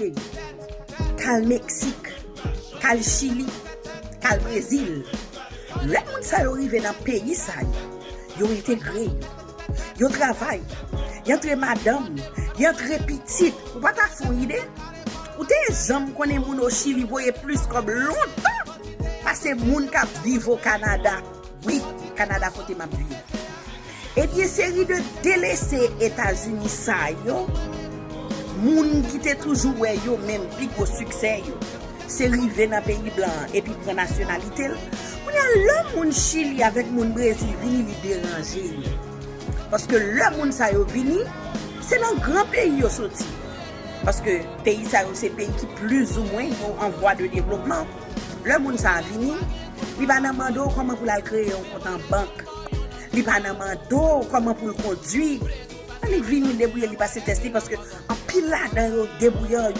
pays, kal Mexique, kal Chili, kal Brésil. Le moun sa yo rive dans pays ça yo intégré, yo travail, yo entre madame, yo entre petite, ou pas ta fou idée. Ou te jam connaît moun au Chili voye plus comme longtemps parce que moun ka vive au Canada. Oui, Canada côté m'a vivre. Et bien série de délaissés Etazini ça yo, moun qui te toujours ouais yo même plus gros succès yo. C'est rivé dans pays blanc et puis prend nationalité. On a le moun Chili avec moun Brésil vini li déranger. Parce que le moun sa yo vini, c'est dans grand pays yo sorti. Parce que pays ça c'est pays qui plus ou moins en voie de développement. Le moun sa vini, li pa nan mando comment pour la créer un compte en banque. Li pa nan mando comment pour le conduire. Li vini débrouiller li passer tester parce que en pile là dans yo débrouillant